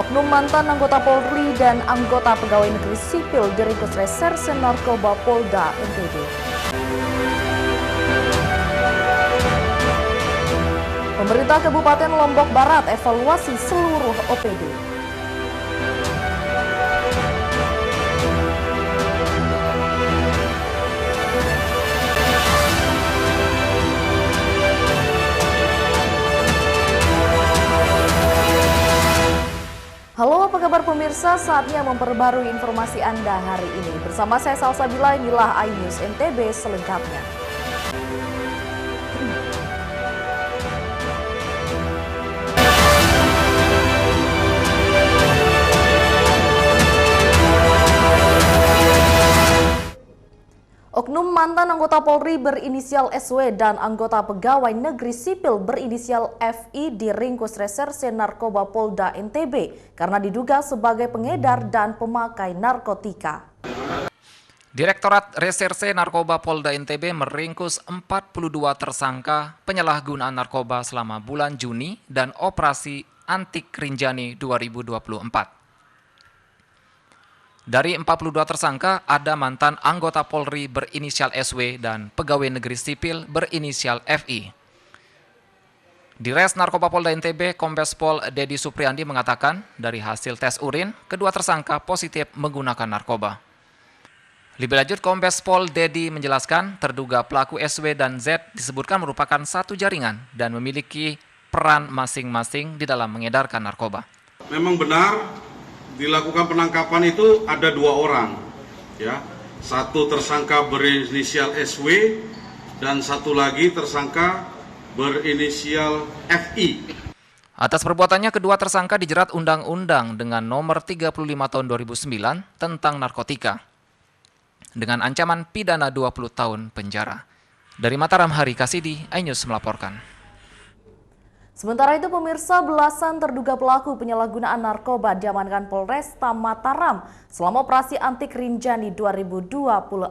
Oknum mantan anggota Polri dan anggota pegawai negeri sipil diringkus Reserse Narkoba Polda NTB. Pemerintah Kabupaten Lombok Barat evaluasi seluruh OPD. Halo, apa kabar pemirsa? Saatnya memperbarui informasi Anda hari ini. Bersama saya Salsabila, inilah iNews NTB selengkapnya. Oknum mantan anggota Polri berinisial SW dan anggota pegawai negeri sipil berinisial FI diringkus Reserse Narkoba Polda NTB karena diduga sebagai pengedar dan pemakai narkotika. Direktorat Reserse Narkoba Polda NTB meringkus 42 tersangka penyalahgunaan narkoba selama bulan Juni dan Operasi Antik Rinjani 2024. Dari 42 tersangka, ada mantan anggota Polri berinisial SW dan pegawai negeri sipil berinisial FI. Di Res Narkoba Polda NTB, Kombes Pol Dedi Supriyandi mengatakan, dari hasil tes urin, kedua tersangka positif menggunakan narkoba. Lebih lanjut, Kombes Pol Dedi menjelaskan, terduga pelaku SW dan Z disebutkan merupakan satu jaringan dan memiliki peran masing-masing di dalam mengedarkan narkoba. Memang benar, dilakukan penangkapan itu ada 2 orang, ya. Satu tersangka berinisial SW dan satu lagi tersangka berinisial FI. Atas perbuatannya, kedua tersangka dijerat Undang-Undang dengan Nomor 35 Tahun 2009 tentang narkotika dengan ancaman pidana 20 tahun penjara. Dari Mataram, Hari Kasidi, iNews melaporkan. Sementara itu pemirsa, belasan terduga pelaku penyalahgunaan narkoba diamankan Polresta Mataram selama operasi Antik Rinjani 2024.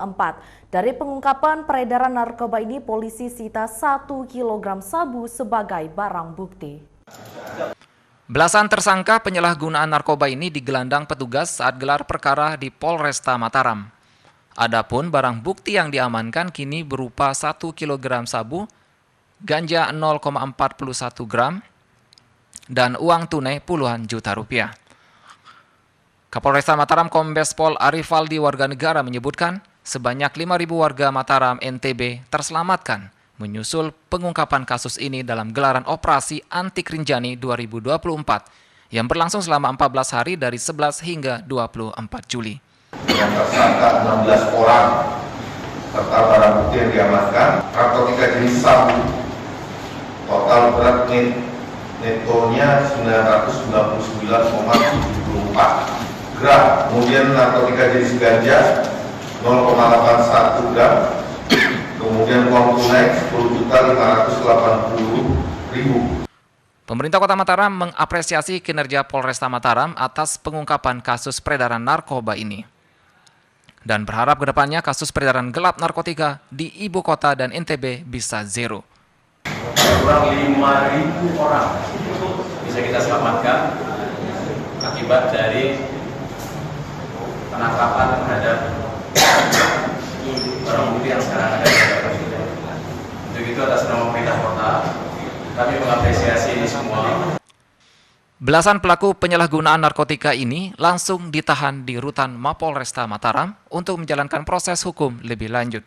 Dari pengungkapan peredaran narkoba ini, polisi sita 1 kg sabu sebagai barang bukti. Belasan tersangka penyalahgunaan narkoba ini digelandang petugas saat gelar perkara di Polresta Mataram. Adapun barang bukti yang diamankan kini berupa 1 kg sabu, ganja 0,41 gram, dan uang tunai puluhan juta rupiah. Kapolresta Mataram Kombes Pol Arifaldi Warganegara menyebutkan sebanyak 5.000 warga Mataram NTB terselamatkan menyusul pengungkapan kasus ini dalam gelaran Operasi Antik Rinjani 2024 yang berlangsung selama 14 hari dari 11 hingga 24 Juli. Yang tersangka 16 orang serta barang bukti yang diamankan, narkotika jenis sabu. Total berat netonya 999,74 gram. Kemudian narkotika jenis ganja 0,81 gram. Kemudian uang tunai 10.580.000. Pemerintah Kota Mataram mengapresiasi kinerja Polresta Mataram atas pengungkapan kasus peredaran narkoba ini dan berharap kedepannya kasus peredaran gelap narkotika di ibu kota dan NTB bisa zero. Kurang 5.000 orang bisa kita selamatkan akibat dari penangkapan terhadap barang bukti yang sekarang ada di dalam kita. Untuk itu atas nama pemerintah kota kami mengapresiasi ini semua. Belasan pelaku penyalahgunaan narkotika ini langsung ditahan di rutan Mapolresta Mataram untuk menjalankan proses hukum lebih lanjut.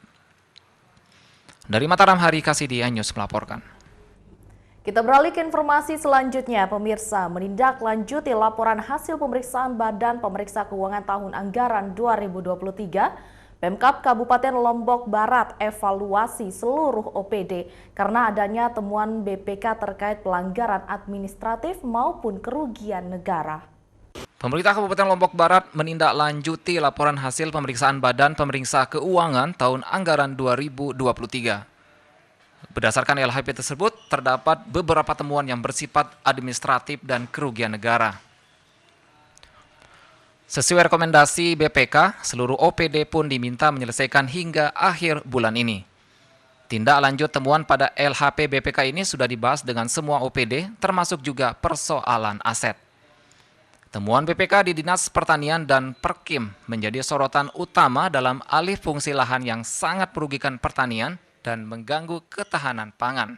Dari Mataram, Hari Kasidi, iNews melaporkan. Kita beralih ke informasi selanjutnya, pemirsa. Menindaklanjuti laporan hasil pemeriksaan Badan Pemeriksa Keuangan tahun anggaran 2023, Pemkab Kabupaten Lombok Barat evaluasi seluruh OPD karena adanya temuan BPK terkait pelanggaran administratif maupun kerugian negara. Pemerintah Kabupaten Lombok Barat menindaklanjuti laporan hasil pemeriksaan Badan Pemeriksa Keuangan tahun anggaran 2023. Berdasarkan LHP tersebut, terdapat beberapa temuan yang bersifat administratif dan kerugian negara. Sesuai rekomendasi BPK, seluruh OPD pun diminta menyelesaikan hingga akhir bulan ini. Tindak lanjut temuan pada LHP BPK ini sudah dibahas dengan semua OPD, termasuk juga persoalan aset. Temuan BPK di Dinas Pertanian dan Perkim menjadi sorotan utama dalam alih fungsi lahan yang sangat merugikan pertanian dan mengganggu ketahanan pangan.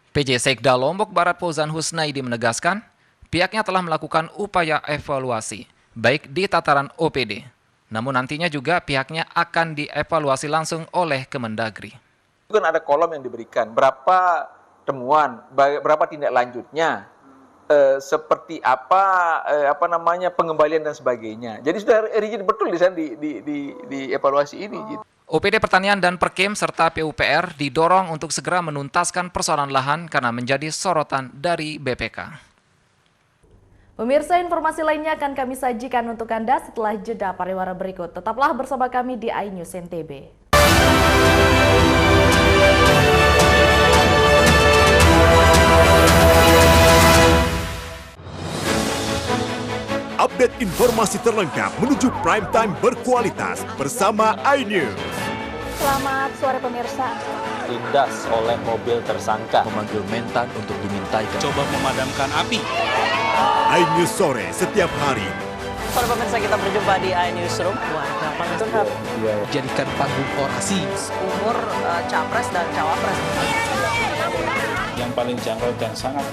PJ Sekda Lombok Barat Fauzan Husnaidi menegaskan, pihaknya telah melakukan upaya evaluasi, baik di tataran OPD. Namun nantinya juga pihaknya akan dievaluasi langsung oleh Kemendagri. Itu kan ada kolom yang diberikan, berapa temuan, berapa tindak lanjutnya, seperti apa pengembalian dan sebagainya. Jadi sudah rigid betul di sana di evaluasi ini. Gitu. OPD Pertanian dan Perkim serta PUPR didorong untuk segera menuntaskan persoalan lahan karena menjadi sorotan dari BPK. Pemirsa, informasi lainnya akan kami sajikan untuk Anda setelah jeda pariwara berikut. Tetaplah bersama kami di iNews NTB. Update informasi terlengkap menuju prime time berkualitas bersama iNews. Selamat sore pemirsa. Ditindas oleh mobil tersangka, memanggil mentan untuk dimintai coba memadamkan api. iNews sore setiap hari. Sore pemirsa, kita berjumpa di iNewsroom. Warga paling curhat. Jadikan panggung orasi. Umur capres dan cawapres. Yang paling jangkau dan sangat.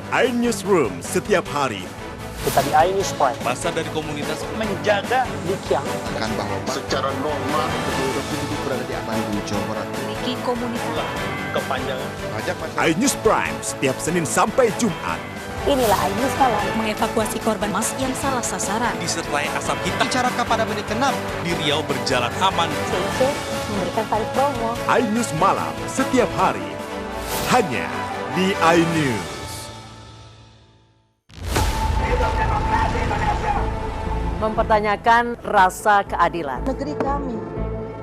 iNewsroom setiap hari. Kita di iNews Prime. Masa dari komunitas Menjaga Dikyang. Akan bahwa secara normal penduduk berada di aman di Jawa Barat. Memiliki komunitas. kepanjangan. iNews Prime setiap Senin sampai Jumat. Inilah iNews Malam mengevakuasi korban mas yang salah sasaran. Disertai asap hitam. Bicara kepada menit ke-6 di Riau berjalan aman. CIC memberikan tarif promo. iNews Malam setiap hari. Hanya di iNews. Mempertanyakan rasa keadilan. Negeri kami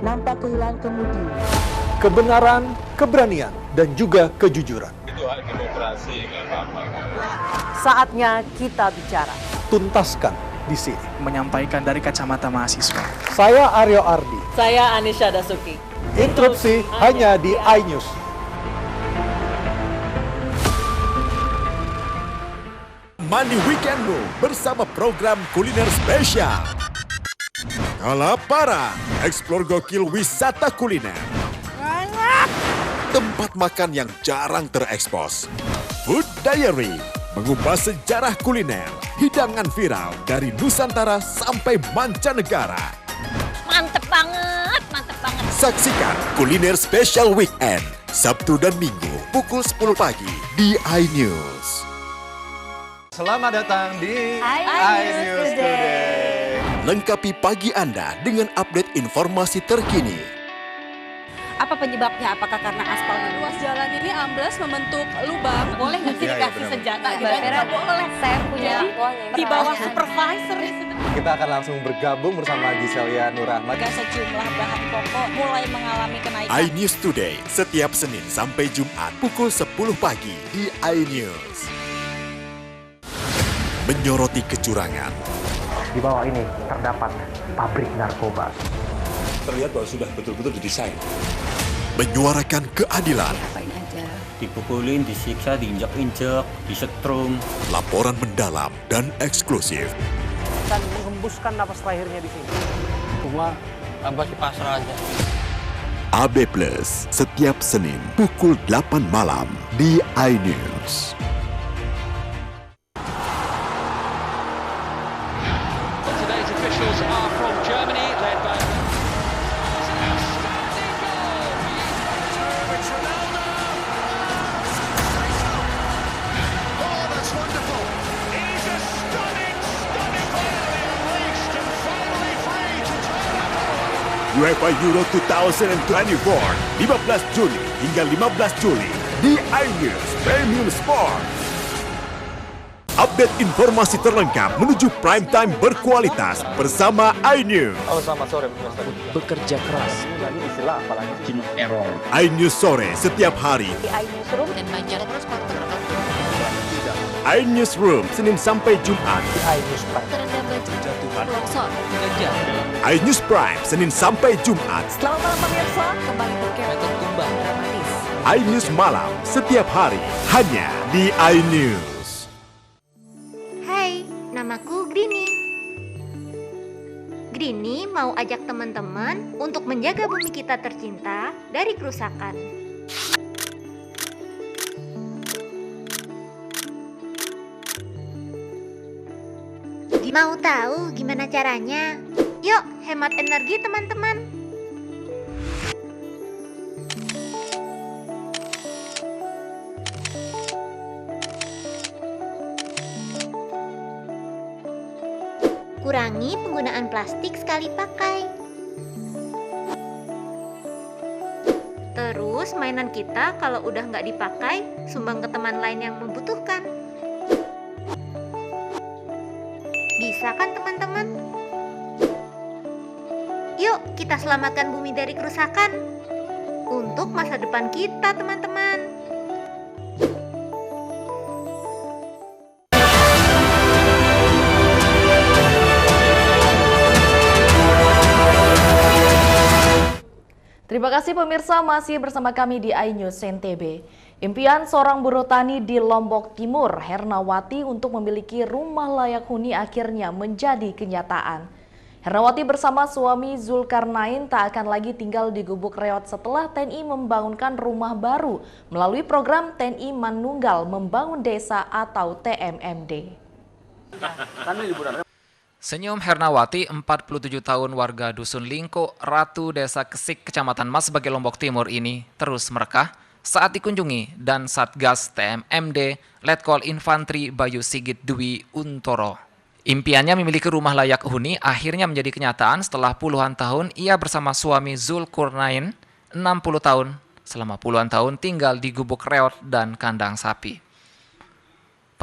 nampak kehilangan kemudi. Kebenaran, keberanian, dan juga kejujuran. Itu hak demokrasi, nggak apa-apa. Saatnya kita bicara. Tuntaskan di sini. Menyampaikan dari kacamata mahasiswa. Saya Aryo Ardi. Saya Anisha Dasuki. Interupsi hanya di iNews. Mandi weekendmu bersama program kuliner spesial. Kalaparan, eksplor gokil wisata kuliner. Tempat makan yang jarang terekspos. Food Diary, mengupas sejarah kuliner, hidangan viral dari Nusantara sampai mancanegara. Mantep banget, mantep banget. Saksikan kuliner spesial weekend, Sabtu dan Minggu, pukul 10 pagi di iNews. Selamat datang di iNews Today. Lengkapi pagi Anda dengan update informasi terkini. Apa penyebabnya? Apakah karena aspalnya? Ruas jalan ini amblas membentuk lubang. Boleh nggak sih dikasih senjata? Tidak boleh. Saya punya Di bawah supervisor. Kita akan langsung bergabung bersama Giselia Nurahmat. Sejumlah bahan pokok mulai mengalami kenaikan. iNews Today setiap Senin sampai Jumat pukul 10 pagi di iNews. Menyoroti kecurangan. Di bawah ini terdapat pabrik narkoba. Terlihat bahwa sudah betul-betul didesain. Menyuarakan keadilan. Dipukulin, disiksa, diinjak-injak, disetrum. Laporan mendalam dan eksklusif. Dan menghembuskan napas terakhirnya di sini. Cuma abah si pasrah aja. AB Plus setiap Senin pukul 8 malam di iNews. UEFA Euro 2024, 15 Juni hingga 15 Juli di iNews Premium Sport. Update informasi terlengkap menuju prime time berkualitas bersama iNews. Halo, selamat sore pemirsa. Bekerja keras. Ini istilah apalagi? Error. iNews sore setiap hari. Di iNewsroom dan banyak iNewsroom Senin sampai Jumat. Di iNews Prime. terendam banjir, longsor. iNews Prime Senin sampai Jumat. Selamat malam pemirsa. Kembali berkerok tumbang dramatis. iNews malam setiap hari hanya di iNews. Hai, namaku Jadi nih mau ajak teman-teman untuk menjaga bumi kita tercinta dari kerusakan. Mau tahu gimana caranya? Yuk hemat energi teman-teman. Kurangi penggunaan plastik sekali pakai. Terus mainan kita kalau udah nggak dipakai, sumbang ke teman lain yang membutuhkan. Bisa kan teman-teman? Yuk kita selamatkan bumi dari kerusakan. Untuk masa depan kita teman-teman. Terima kasih pemirsa masih bersama kami di iNews NTB. Impian seorang buruh tani di Lombok Timur, Hernawati, untuk memiliki rumah layak huni akhirnya menjadi kenyataan. Hernawati bersama suami Zulkarnain tak akan lagi tinggal di Gubuk Reot setelah TNI membangunkan rumah baru melalui program TNI Manunggal Membangun Desa atau TMMD. Senyum Hernawati, 47 tahun warga Dusun Lingko, Ratu Desa Kesik, Kecamatan Mas Bage, Lombok Timur ini terus merekah saat dikunjungi dan Satgas TMMD Letkol Infantri Bayu Sigit Dwi Untoro. Impiannya memiliki rumah layak huni akhirnya menjadi kenyataan setelah puluhan tahun ia bersama suami Zulkarnain, 60 tahun, selama puluhan tahun tinggal di gubuk reot dan kandang sapi.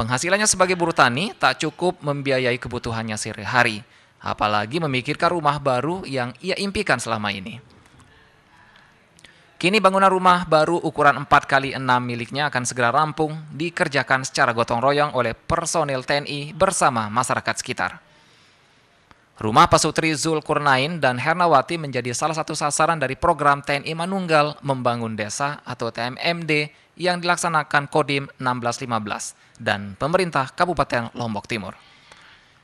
Penghasilannya sebagai buruh tani tak cukup membiayai kebutuhannya sehari-hari, apalagi memikirkan rumah baru yang ia impikan selama ini. Kini bangunan rumah baru ukuran 4x6 miliknya akan segera rampung dikerjakan secara gotong royong oleh personil TNI bersama masyarakat sekitar. Rumah Pasutri Zulkarnain dan Hernawati menjadi salah satu sasaran dari program TNI Manunggal Membangun Desa atau TMMD yang dilaksanakan Kodim 1615 dan pemerintah Kabupaten Lombok Timur.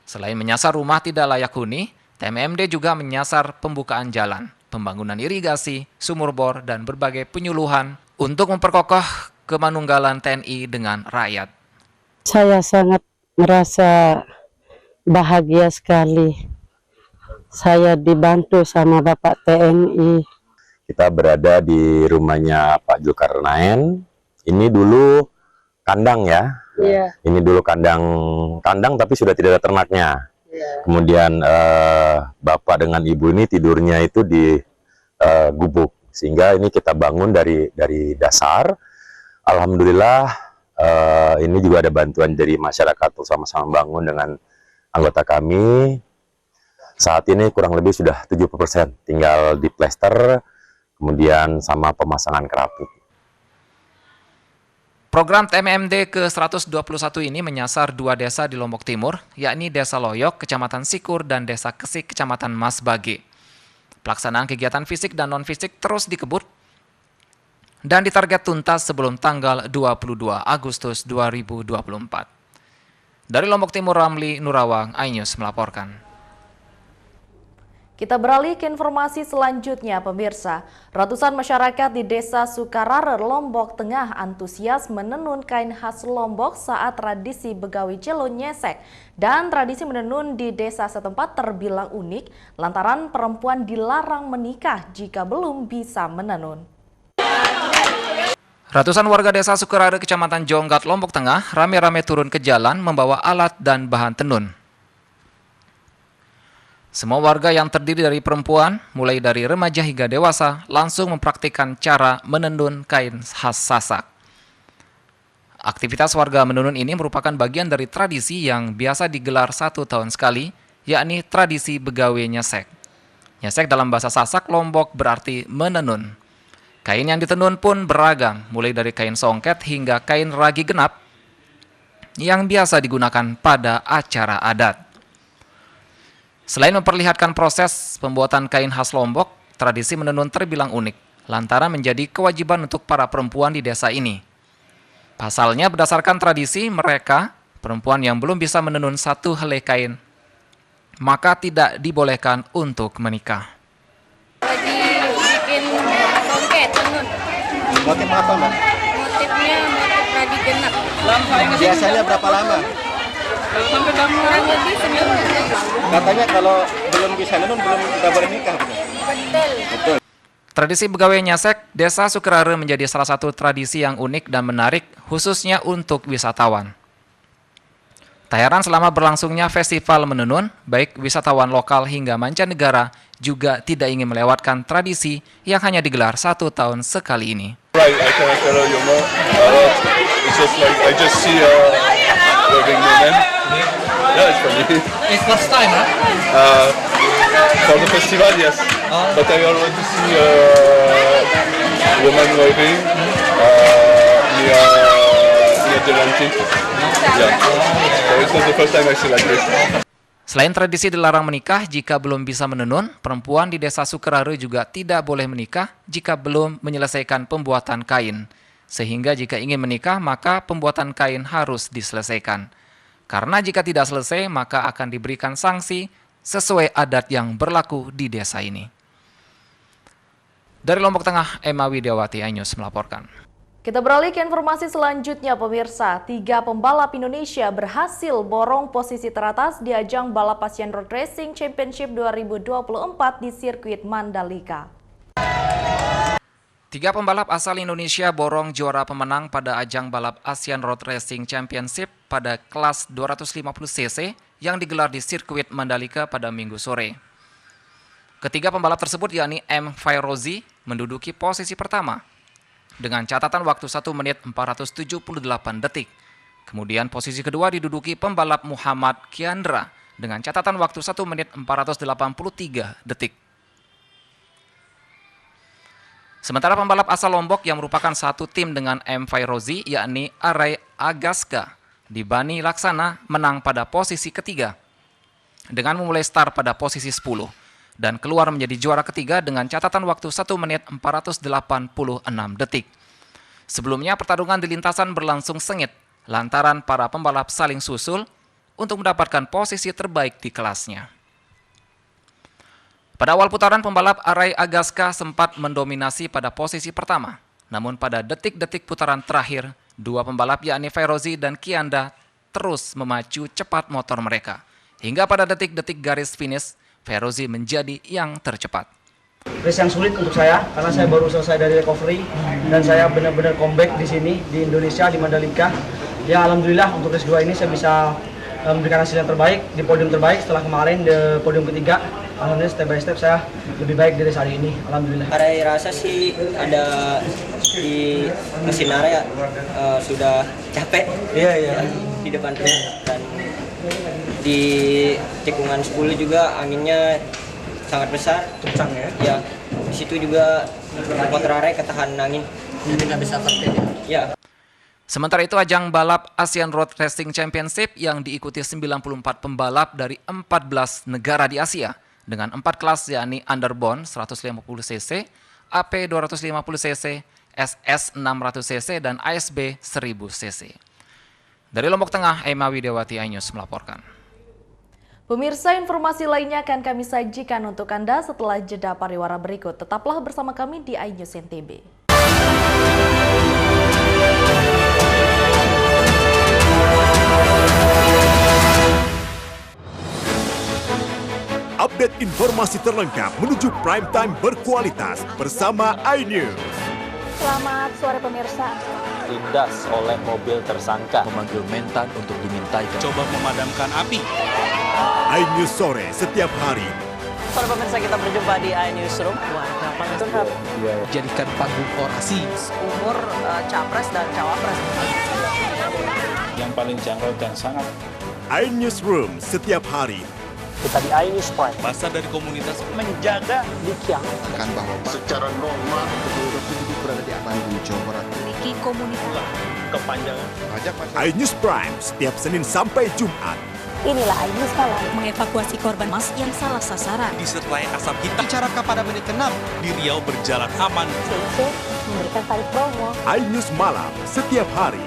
Selain menyasar rumah tidak layak huni, TMMD juga menyasar pembukaan jalan, pembangunan irigasi, sumur bor, dan berbagai penyuluhan untuk memperkokoh kemanunggalan TNI dengan rakyat. Saya sangat merasa bahagia sekali. Saya dibantu sama Bapak TNI. Kita berada di rumahnya Pak Zulkarnain. Ini dulu kandang ya. Yeah. Ini dulu kandang tapi sudah tidak ada ternaknya. Yeah. Kemudian Bapak dengan Ibu ini tidurnya itu di gubuk. Sehingga ini kita bangun dari dasar. Alhamdulillah ini juga ada bantuan dari masyarakat untuk sama-sama bangun dengan anggota kami. Saat ini kurang lebih sudah 70%, tinggal di plester, kemudian sama pemasangan keramik. Program TMMD ke-121 ini menyasar 2 desa di Lombok Timur, yakni Desa Loyok, Kecamatan Sikur, dan Desa Kesik, Kecamatan Mas Bage. Pelaksanaan kegiatan fisik dan non-fisik terus dikebut dan ditarget tuntas sebelum tanggal 22 Agustus 2024. Dari Lombok Timur, Ramli Nurawang, iNews melaporkan. Kita beralih ke informasi selanjutnya, pemirsa. Ratusan masyarakat di Desa Sukararer, Lombok Tengah antusias menenun kain khas Lombok saat tradisi Begawi Celo nyesek. Dan tradisi menenun di desa setempat terbilang unik lantaran perempuan dilarang menikah jika belum bisa menenun. Ratusan warga Desa Sukararer, Kecamatan Jonggat, Lombok Tengah rame-rame turun ke jalan membawa alat dan bahan tenun. Semua warga yang terdiri dari perempuan, mulai dari remaja hingga dewasa, langsung mempraktikkan cara menenun kain khas Sasak. Aktivitas warga menenun ini merupakan bagian dari tradisi yang biasa digelar 1 tahun sekali, yakni tradisi Begawi nyesek. Nyesek dalam bahasa Sasak Lombok berarti menenun. Kain yang ditenun pun beragam, mulai dari kain songket hingga kain ragi genap yang biasa digunakan pada acara adat. Selain memperlihatkan proses pembuatan kain khas Lombok, tradisi menenun terbilang unik, lantaran menjadi kewajiban untuk para perempuan di desa ini. Pasalnya, berdasarkan tradisi mereka, perempuan yang belum bisa menenun satu helai kain maka tidak dibolehkan untuk menikah. Lagi bikin songket, tenun. Motif apa, Mbak? Motifnya motif radi genap. Biasanya berapa lama? Kurang lebih seminggu. Katanya kalau belum bisa nenun belum kita boleh nikah. Betul. Tradisi begawe nyasek Desa Sukerare menjadi salah satu tradisi yang unik dan menarik khususnya untuk wisatawan. Tak heran selama berlangsungnya festival menenun, baik wisatawan lokal hingga mancanegara juga tidak ingin melewatkan tradisi yang hanya digelar 1 tahun sekali ini. Right, I can tell you more. It's just like I just see wedding women. Yeah, it's funny. It's first time, huh? For the festival, yes. But I already see woman wedding near Jelantik. Yeah. So it's not the first time I see like this. Selain tradisi dilarang menikah jika belum bisa menenun, perempuan di Desa Sukerare juga tidak boleh menikah jika belum menyelesaikan pembuatan kain. Sehingga jika ingin menikah, maka pembuatan kain harus diselesaikan. Karena jika tidak selesai, maka akan diberikan sanksi sesuai adat yang berlaku di desa ini. Dari Lombok Tengah, Emma Widiawati, iNews melaporkan. Kita beralih ke informasi selanjutnya, pemirsa. 3 pembalap Indonesia berhasil borong posisi teratas di ajang balap Asian Road Racing Championship 2024 di sirkuit Mandalika. 3 pembalap asal Indonesia borong juara pemenang pada ajang balap Asian Road Racing Championship pada kelas 250cc yang digelar di sirkuit Mandalika pada Minggu sore. Ketiga pembalap tersebut yakni M. Fairozi menduduki posisi pertama dengan catatan waktu 1 menit 478 detik. Kemudian posisi kedua diduduki pembalap Muhammad Kiandra dengan catatan waktu 1 menit 483 detik. Sementara pembalap asal Lombok yang merupakan satu tim dengan M. Fairozi yakni Arai Agaska di Bani Laksana menang pada posisi ketiga dengan memulai start pada posisi 10 dan keluar menjadi juara ketiga dengan catatan waktu 1 menit 486 detik. Sebelumnya pertarungan di lintasan berlangsung sengit lantaran para pembalap saling susul untuk mendapatkan posisi terbaik di kelasnya. Pada awal putaran pembalap Arai Agaska sempat mendominasi pada posisi pertama. Namun pada detik-detik putaran terakhir, 2 pembalap yakni Fairozi dan Kianda terus memacu cepat motor mereka. Hingga pada detik-detik garis finish, Fairozi menjadi yang tercepat. Race yang sulit untuk saya karena saya baru selesai dari recovery dan saya benar-benar comeback di sini di Indonesia di Mandalika. Ya alhamdulillah untuk race 2 ini saya bisa memberikan hasil yang terbaik di podium terbaik setelah kemarin di podium ketiga. Alhamdulillah step by step saya lebih baik dari hari ini. Alhamdulillah. Arai rasa sih ada di mesin Arai sudah capek. Iya. Di depan dan di tikungan 10 juga anginnya sangat besar, kencang ya. Ya, di situ juga motor Arai ketahan angin. Jadi nggak bisa overtake ya. Sementara itu ajang balap Asian Road Racing Championship yang diikuti 94 pembalap dari 14 negara di Asia dengan 4 kelas yakni Underbone 150cc, AP 250cc, SS 600cc dan ASB 1000cc. Dari Lombok Tengah, Emma Widiawati, iNews melaporkan. Pemirsa, informasi lainnya akan kami sajikan untuk Anda setelah jeda pariwara berikut. Tetaplah bersama kami di iNews NTB. Update informasi terlengkap menuju prime time berkualitas bersama iNews. Selamat sore pemirsa. Ditindas oleh mobil tersangka memanggil mentan untuk dimintai coba memadamkan api. iNews sore setiap hari. Para pemirsa, kita berjumpa di iNewsroom. Warga paling lengkap. Jadikan panggung orasi. Umur capres dan cawapres. Yang paling jangkau dan sangat. iNewsroom setiap hari. Kita di iNews Prime. Masa dari komunitas menjaga Dikiang. Kan bahwa secara normal betul-betul berada di aman di Jawa Barat. Memiliki komunitas. kepanjangan. iNews Prime setiap Senin sampai Jumat. Inilah iNews Malam mengevakuasi korban mas yang salah sasaran. Disertai asap hitam. Bicara pada menit ke-6 di Riau berjalan aman. CIC memberikan tarif promo. iNews Malam setiap hari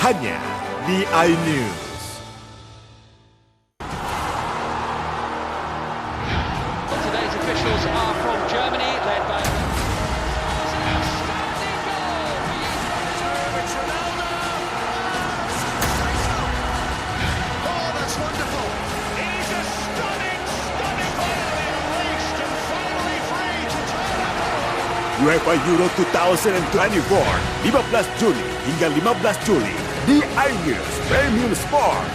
hanya di iNews. UEFA Euro 2024, 15 Juni hingga 15 Juli di iNews Premium Sport.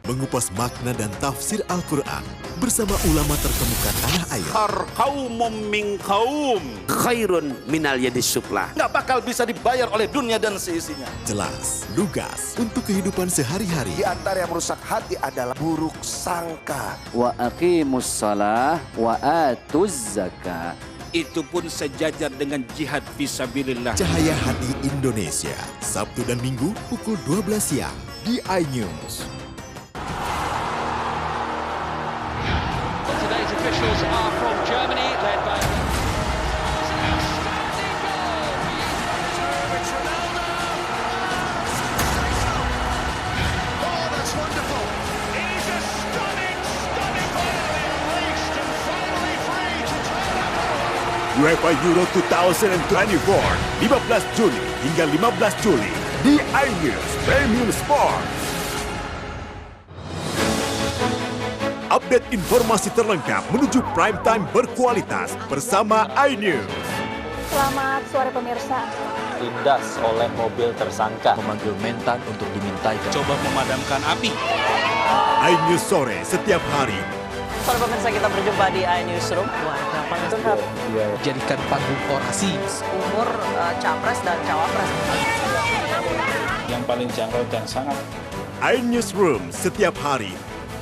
Mengupas makna dan tafsir Al-Quran bersama ulama terkemuka tanah air. Kaumum min kaum khairun minal yadis sufla. Nggak bakal bisa dibayar oleh dunia dan seisinya. Jelas, lugas untuk kehidupan sehari-hari. Di antara yang merusak hati adalah buruk sangka. Wa aqimus shalah wa atuz zakah. Itu pun sejajar dengan jihad fisabilillah. Cahaya Hati Indonesia, Sabtu dan Minggu pukul 12 siang di iNews. Today's officials are from Germany, led by UEFA Euro 2024, 15 Juni hingga 15 Juli di iNews Premium Sport. Update informasi terlengkap menuju prime time berkualitas bersama iNews. Selamat sore pemirsa. Ditindas oleh mobil tersangka memanggil mentan untuk dimintai. Coba memadamkan api. iNews sore setiap hari. Sore pemirsa, kita berjumpa di iNewsroom. Jadikan panggung orasi. Umur capres dan cawapres. Yang paling jangkau dan sangat. iNewsroom setiap hari.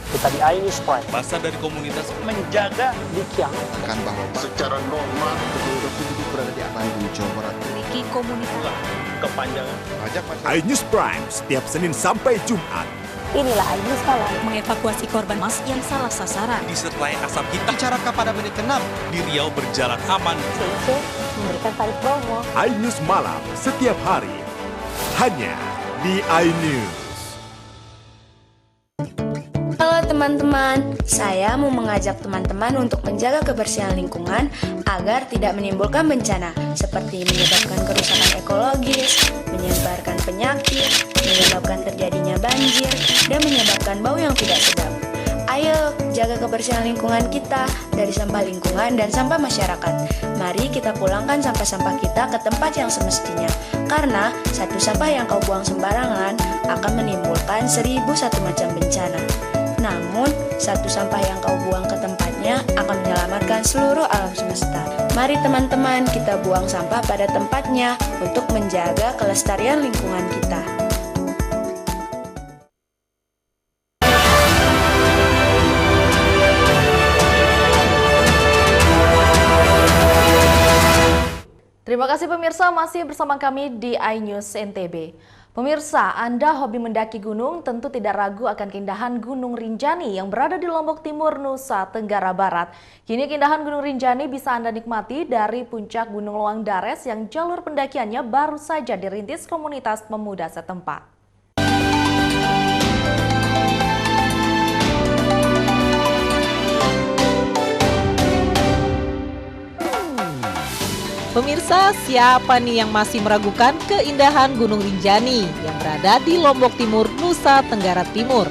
Kita di iNews Prime. Masa dari komunitas menjaga Dikiang. Kan bahwa secara normal betul-betul berada di aman di Jawa Barat. Memiliki komunitas. kepanjangan. iNews Prime setiap Senin sampai Jumat. Inilah iNews Malam mengevakuasi korban mas yang salah sasaran. Disertai asap hitam. Bicara kepada menit ke-6 di Riau berjalan aman. CIC memberikan tarif promo. iNews Malam setiap hari. Hanya di iNews. Halo teman-teman, saya mau mengajak teman-teman untuk menjaga kebersihan lingkungan agar tidak menimbulkan bencana seperti menyebabkan kerusakan ekologis, menyebarkan penyakit, menyebabkan terjadinya banjir, dan menyebabkan bau yang tidak sedap. Ayo jaga kebersihan lingkungan kita dari sampah lingkungan dan sampah masyarakat. Mari kita pulangkan sampah-sampah kita ke tempat yang semestinya. Karena satu sampah yang kau buang sembarangan akan menimbulkan 1001 macam bencana. Namun, satu sampah yang kau buang ke tempatnya akan menyelamatkan seluruh alam semesta. Mari teman-teman, kita buang sampah pada tempatnya untuk menjaga kelestarian lingkungan kita. Terima kasih pemirsa, masih bersama kami di iNews NTB. Pemirsa, Anda hobi mendaki gunung tentu tidak ragu akan keindahan Gunung Rinjani yang berada di Lombok Timur, Nusa Tenggara Barat. Kini keindahan Gunung Rinjani bisa Anda nikmati dari puncak Gunung Loang Dares yang jalur pendakiannya baru saja dirintis komunitas pemuda setempat. Pemirsa, siapa nih yang masih meragukan keindahan Gunung Rinjani yang berada di Lombok Timur, Nusa Tenggara Timur?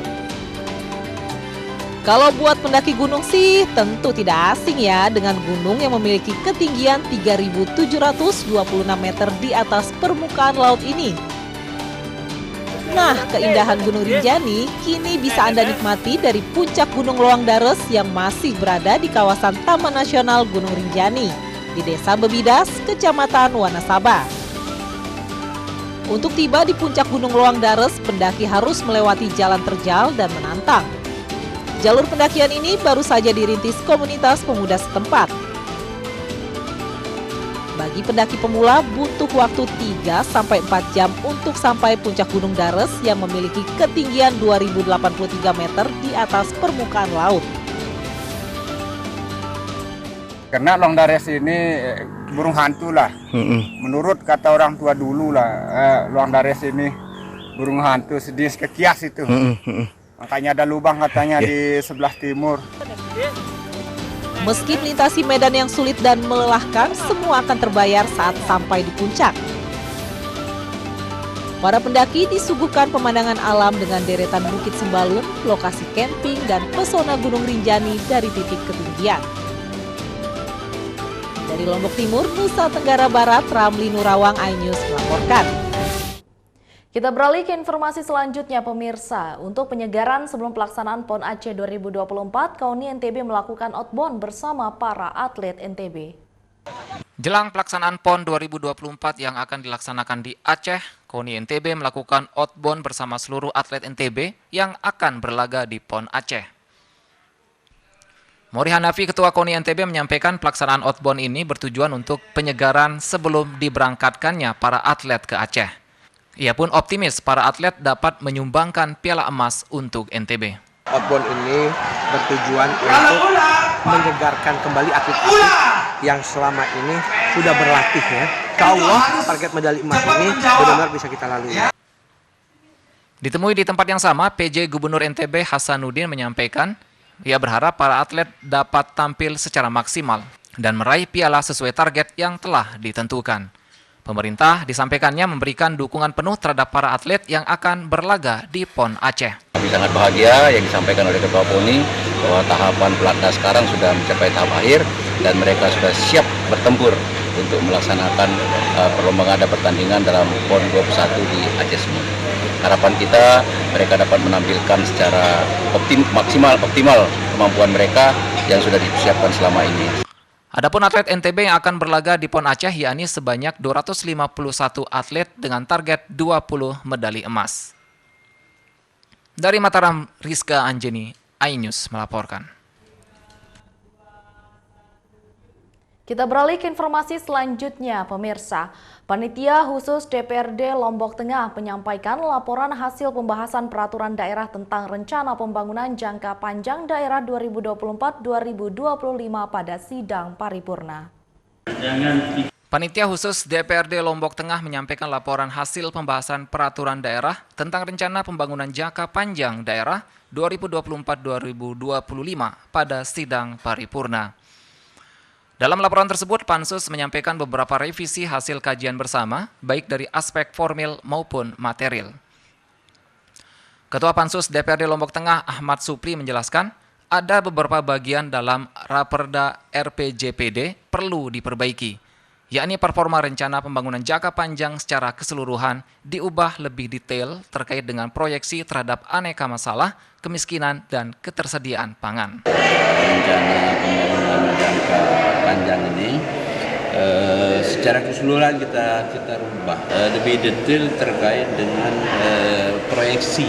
Kalau buat pendaki gunung sih tentu tidak asing ya dengan gunung yang memiliki ketinggian 3.726 meter di atas permukaan laut ini. Nah, keindahan Gunung Rinjani kini bisa Anda nikmati dari puncak Gunung Loang Dares yang masih berada di kawasan Taman Nasional Gunung Rinjani di Desa Bebidas, Kecamatan Wanasaba. Untuk tiba di puncak Gunung Loang Dares, pendaki harus melewati jalan terjal dan menantang. Jalur pendakian ini baru saja dirintis komunitas pemuda setempat. Bagi pendaki pemula butuh waktu 3-4 jam untuk sampai puncak Gunung Dares yang memiliki ketinggian 2083 meter di atas permukaan laut. Karena Loang Dares ini burung hantu lah. Menurut kata orang tua dulu lah, Loang Dares ini burung hantu sedih kekias itu. Makanya ada lubang katanya di sebelah timur. Meski melintasi medan yang sulit dan melelahkan, semua akan terbayar saat sampai di puncak. Para pendaki disuguhkan pemandangan alam dengan deretan bukit Sembalun, lokasi camping, dan pesona Gunung Rinjani dari titik ketinggian. Dari Dari Lombok Timur, Nusa Tenggara Barat, Ramli Nurawang, iNews melaporkan. Kita beralih ke informasi selanjutnya, pemirsa. Untuk penyegaran sebelum pelaksanaan PON Aceh 2024, KONI NTB melakukan outbound bersama para atlet NTB. Jelang pelaksanaan PON 2024 yang akan dilaksanakan di Aceh, KONI NTB melakukan outbound bersama seluruh atlet NTB yang akan berlaga di PON Aceh. Mori Hanafi, Ketua KONI NTB, menyampaikan pelaksanaan outbound ini bertujuan untuk penyegaran sebelum diberangkatkannya para atlet ke Aceh. Ia pun optimis para atlet dapat menyumbangkan piala emas untuk NTB. Outbound ini bertujuan untuk menyegarkan kembali atlet-atlet yang selama ini sudah berlatih ya. Insyaallah target medali emas ini benar-benar bisa kita lalui. Ditemui di tempat yang sama, PJ Gubernur NTB Hasanuddin menyampaikan ia berharap para atlet dapat tampil secara maksimal dan meraih piala sesuai target yang telah ditentukan. Pemerintah disampaikannya memberikan dukungan penuh terhadap para atlet yang akan berlaga di PON Aceh. Kami sangat bahagia yang disampaikan oleh Ketua KONI bahwa tahapan pelatnas sekarang sudah mencapai tahap akhir dan mereka sudah siap bertempur untuk melaksanakan perlombaan pertandingan dalam PON 21 di Aceh Semut. Harapan kita mereka dapat menampilkan secara optimal kemampuan mereka yang sudah disiapkan selama ini. Adapun atlet NTB yang akan berlaga di PON Aceh yakni sebanyak 251 atlet dengan target 20 medali emas. Dari Mataram, Rizka Anjeni, iNews melaporkan. Kita beralih ke informasi selanjutnya, pemirsa. Panitia khusus DPRD Lombok Tengah menyampaikan laporan hasil pembahasan peraturan daerah tentang rencana pembangunan jangka panjang daerah 2024-2025 pada sidang paripurna. Panitia khusus DPRD Lombok Tengah menyampaikan laporan hasil pembahasan peraturan daerah tentang rencana pembangunan jangka panjang daerah 2024-2025 pada sidang paripurna. Dalam laporan tersebut, Pansus menyampaikan beberapa revisi hasil kajian bersama, baik dari aspek formil maupun material. Ketua Pansus DPRD Lombok Tengah, Ahmad Supri, menjelaskan ada beberapa bagian dalam Raperda RPJPD perlu diperbaiki, yakni performa rencana pembangunan jangka panjang secara keseluruhan diubah lebih detail terkait dengan proyeksi terhadap aneka masalah, kemiskinan, dan ketersediaan pangan. Rencana pembangunan jangka panjang ini secara keseluruhan kita rubah lebih detail terkait dengan proyeksi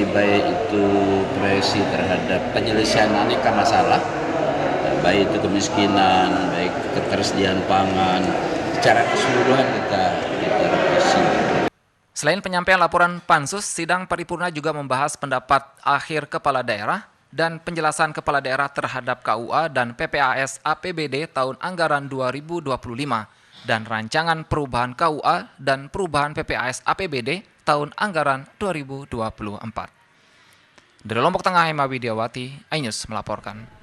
baik itu proyeksi terhadap penyelesaian aneka masalah, baik itu kemiskinan, baik ketersediaan pangan, secara keseluruhan kita revisi. Selain penyampaian laporan Pansus, sidang paripurna juga membahas pendapat akhir kepala daerah dan penjelasan kepala daerah terhadap KUA dan PPAS APBD tahun anggaran 2025 dan rancangan perubahan KUA dan perubahan PPAS APBD tahun anggaran 2024. Dari Lombok Tengah, Hema Widiawati, iNews melaporkan.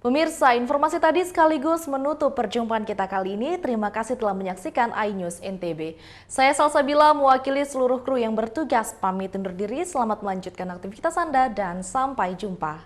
Pemirsa, informasi tadi sekaligus menutup perjumpaan kita kali ini. Terima kasih telah menyaksikan iNews NTB. Saya Salsabila mewakili seluruh kru yang bertugas pamit undur diri. Selamat melanjutkan aktivitas Anda dan sampai jumpa.